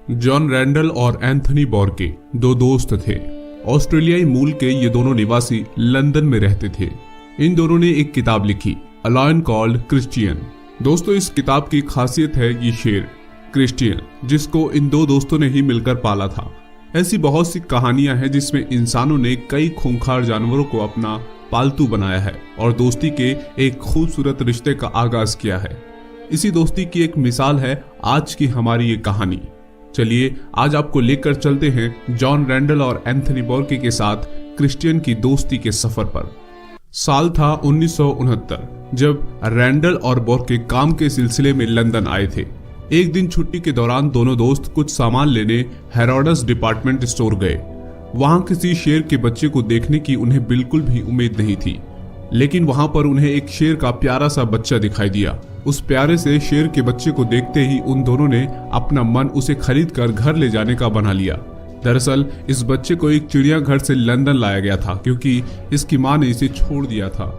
John Randall और Anthony बॉर्के दो दोस्त थे। ऑस्ट्रेलियाई मूल के ये दोनों निवासी लंदन में रहते थे। इन दोनों ने एक किताब लिखी, अ लायन कॉल्ड क्रिश्चियन। दोस्तों, इस किताब की खासियत है ये शेर क्रिश्चियन, जिसको इन दो दोस्तों ने ही मिलकर पाला था। ऐसी बहुत सी कहानियां हैं जिसमें इंसानों ने कई खूंखार जानवरों को अपना पालतू बनाया है और दोस्ती के एक खूबसूरत रिश्ते का आगाज किया है। इसी दोस्ती की एक मिसाल है आज की हमारी ये कहानी। चलिए आज आपको लेकर चलते हैं जॉन रैंडल और एंथनी बॉर्के के साथ क्रिश्चियन की दोस्ती के सफर पर। साल था 1969 जब रैंडल और बॉर्के काम के सिलसिले में लंदन आए थे। एक दिन छुट्टी के दौरान दोनों दोस्त कुछ सामान लेने हैरोड्स डिपार्टमेंट स्टोर गए। वहां किसी शेर के बच्चे को देखने की उन्हें बिल्कुल भी उम्मीद नहीं थी, लेकिन वहां पर उन्हें एक शेर का प्यारा सा बच्चा दिखाई दिया। उस प्यारे से शेर के बच्चे को देखते ही उन दोनों ने अपना मन उसे खरीद कर घर ले जाने का बना लिया। दरअसल इस बच्चे को एक चिड़ियाघर से लंदन लाया गया था, क्योंकि इसकी मां ने इसे छोड़ दिया था।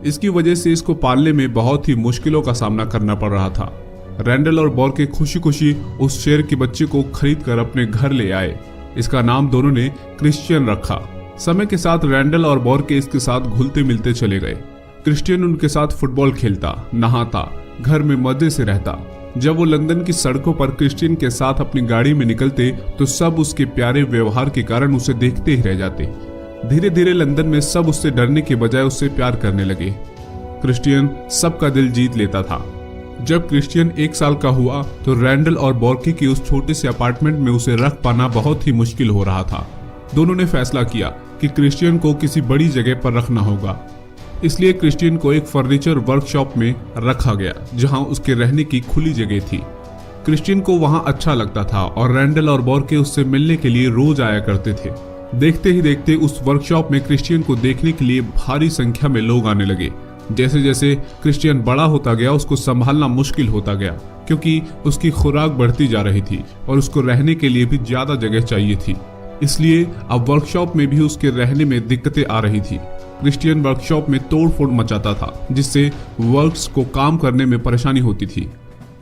इसकी वजह से इसको पालने में बहुत ही मुश्किलों का सामना करना पड़ रहा था। रैंडल और बॉर्के खुशी खुशी उस शेर के बच्चे को खरीद कर अपने घर ले आए। इसका नाम दोनों ने क्रिश्चियन रखा। समय के साथ रैंडल और बॉर्के इसके साथ घुलते मिलते चले गए। क्रिश्चियन उनके साथ फुटबॉल खेलता, नहाता, घर में मजे से रहता। जब वो लंदन की सड़कों पर क्रिश्चियन के साथ अपनी गाड़ी में निकलते तो सब उसके प्यारे व्यवहार के कारण उसे देखते ही रह जाते। धीरे धीरे लंदन में सब उससे डरने के बजाय उससे प्यार करने लगे। क्रिश्चियन सबका दिल जीत लेता था। जब क्रिश्चियन 1 साल का हुआ तो रैंडल और बॉर्के की उस छोटे से अपार्टमेंट में उसे रख पाना बहुत ही मुश्किल हो रहा था। दोनों ने फैसला किया कि क्रिश्चियन को किसी बड़ी जगह पर रखना होगा। इसलिए क्रिश्चियन को एक फर्नीचर वर्कशॉप में रखा गया, जहां उसके रहने की खुली जगह थी। क्रिश्चियन को वहां अच्छा लगता था और रैंडल और बॉर्के उससे मिलने के लिए रोज आया करते थे। देखते ही देखते उस वर्कशॉप में क्रिश्चियन को देखने के लिए भारी संख्या में लोग आने लगे। जैसे जैसे क्रिश्चियन बड़ा होता गया उसको संभालना मुश्किल होता गया, क्योंकि उसकी खुराक बढ़ती जा रही थी और उसको रहने के लिए भी ज्यादा जगह चाहिए थी। इसलिए अब वर्कशॉप में भी उसके रहने में दिक्कतें आ रही थी। क्रिश्चियन वर्कशॉप में तोड़फोड़ मचाता था, जिससे वर्क्स को काम करने में परेशानी होती थी।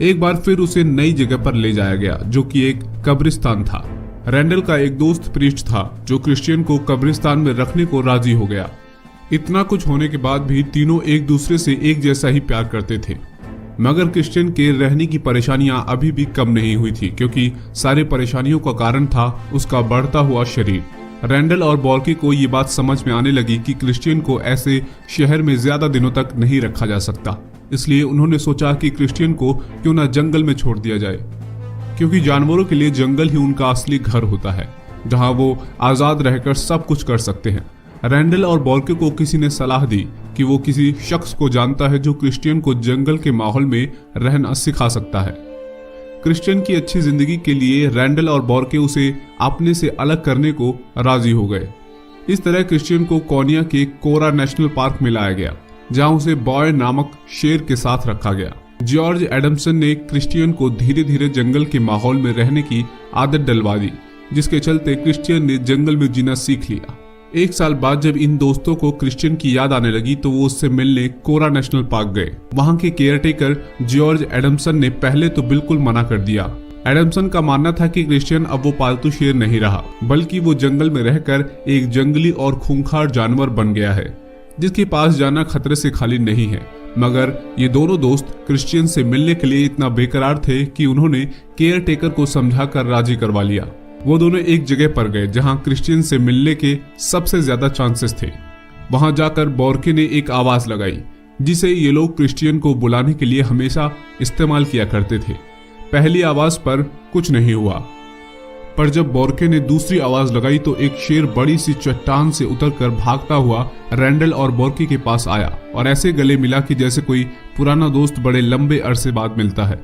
एक बार फिर उसे नई जगह पर ले जाया गया, जो कि एक कब्रिस्तान था। रैंडल का एक दोस्त प्रीस्ट था जो क्रिश्चियन को कब्रिस्तान में रखने को राजी हो गया। इतना कुछ होने के बाद भी तीनों एक दूसरे से एक जैसा ही प्यार करते थे। मगर क्रिश्चियन के रहने की परेशानियां अभी भी कम नहीं हुई थी, क्योंकि सारी परेशानियों का कारण था उसका बढ़ता हुआ शरीर। रैंडल और बॉर्के को ये बात समझ में आने लगी कि क्रिश्चियन को ऐसे शहर में ज्यादा दिनों तक नहीं रखा जा सकता। इसलिए उन्होंने सोचा कि क्रिश्चियन को क्यों न जंगल में छोड़ दिया जाए, क्योंकि जानवरों के लिए जंगल ही उनका असली घर होता है, जहां वो आजाद रहकर सब कुछ कर सकते हैं। रैंडल और बॉर्के को किसी ने सलाह दी कि वो किसी शख्स को जानता है जो क्रिश्चियन को जंगल के माहौल में रहना सिखा सकता है। क्रिश्चियन की अच्छी जिंदगी के लिए रैंडल और बॉर्के उसे अपने से अलग करने को राजी हो गए। इस तरह क्रिश्चियन को कोनिया के कोरा नेशनल पार्क में लाया गया, जहां उसे बॉय नामक शेर के साथ रखा गया। जॉर्ज एडम्सन ने क्रिश्चियन को धीरे धीरे जंगल के माहौल में रहने की आदत डलवा दी, जिसके चलते क्रिश्चियन ने जंगल में जीना सीख लिया। 1 साल बाद जब इन दोस्तों को क्रिश्चियन की याद आने लगी तो वो उससे मिलने कोरा नेशनल पार्क गए। वहां के केयरटेकर जॉर्ज एडम्सन ने पहले तो बिल्कुल मना कर दिया। एडम्सन का मानना था कि क्रिश्चियन अब वो पालतू शेर नहीं रहा, बल्कि वो जंगल में रहकर एक जंगली और खूंखार जानवर बन गया है, जिसके पास जाना खतरे से खाली नहीं है। मगर ये दोनों दोस्त क्रिश्चियन से मिलने के लिए इतना बेकरार थे कि उन्होंने केयरटेकर को समझाकर राजी करवा लिया। वो दोनों एक जगह पर गए जहां क्रिश्चियन से मिलने के सबसे ज्यादा चांसेस थे। वहां जाकर बॉर्के ने एक आवाज लगाई, जिसे ये लोग क्रिश्चियन को बुलाने के लिए हमेशा इस्तेमाल किया करते थे। पहली आवाज पर कुछ नहीं हुआ, पर जब बॉर्के ने दूसरी आवाज लगाई तो एक शेर बड़ी सी चट्टान से उतरकर भागता हुआ रैंडल और बॉर्के के पास आया और ऐसे गले मिला कि जैसे कोई पुराना दोस्त बड़े लंबे अरसे बाद मिलता है।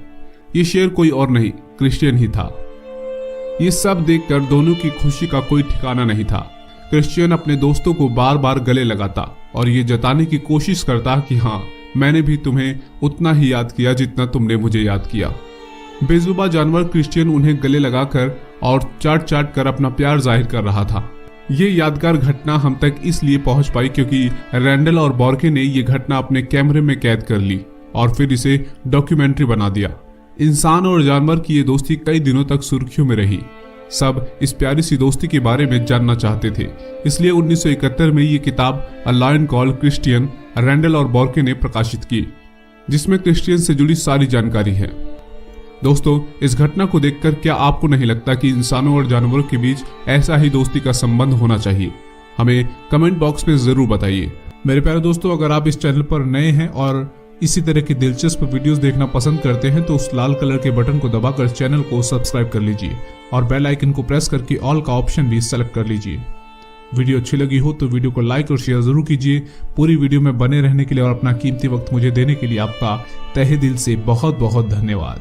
ये शेर कोई और नहीं, क्रिश्चियन ही था। ये सब देखकर दोनों की खुशी का कोई ठिकाना नहीं था। क्रिश्चियन अपने दोस्तों को बार बार गले लगाता और ये जताने की कोशिश करता कि हाँ, मैंने भी तुम्हें उतना ही याद किया जितना तुमने मुझे याद किया। बेजुबा जानवर क्रिश्चियन उन्हें गले लगाकर और चाट चाट कर अपना प्यार जाहिर कर रहा था। ये यादगार घटना हम तक इसलिए पहुंच पाई क्योंकि रैंडल और बॉर्के ने ये घटना अपने कैमरे में कैद कर ली और फिर इसे डॉक्यूमेंट्री बना दिया। इंसान और जानवर की ये दोस्ती कई दिनों तक सुर्खियों में रही। सब इस प्यारी सी दोस्ती के बारे में जानना चाहते थे, इसलिए 1971 में ये किताब a lion called Christian Rendall और बॉर्के ने प्रकाशित की, जिसमें क्रिश्चियन से जुड़ी सारी जानकारी है। दोस्तों, इस घटना को देखकर क्या आपको नहीं लगता कि इंसानों और जानवरों के बीच ऐसा ही दोस्ती का संबंध होना चाहिए? हमें कमेंट बॉक्स में जरूर बताइए। मेरे प्यारे दोस्तों, अगर आप इस चैनल पर नए हैं और इसी तरह की दिलचस्प वीडियोस देखना पसंद करते हैं तो उस लाल कलर के बटन को दबाकर चैनल को सब्सक्राइब कर लीजिए और बेल आइकन को प्रेस करके ऑल का ऑप्शन भी सेलेक्ट कर लीजिए। वीडियो अच्छी लगी हो तो वीडियो को लाइक और शेयर जरूर कीजिए। पूरी वीडियो में बने रहने के लिए और अपना कीमती वक्त मुझे देने के लिए आपका तहे दिल से बहुत बहुत धन्यवाद।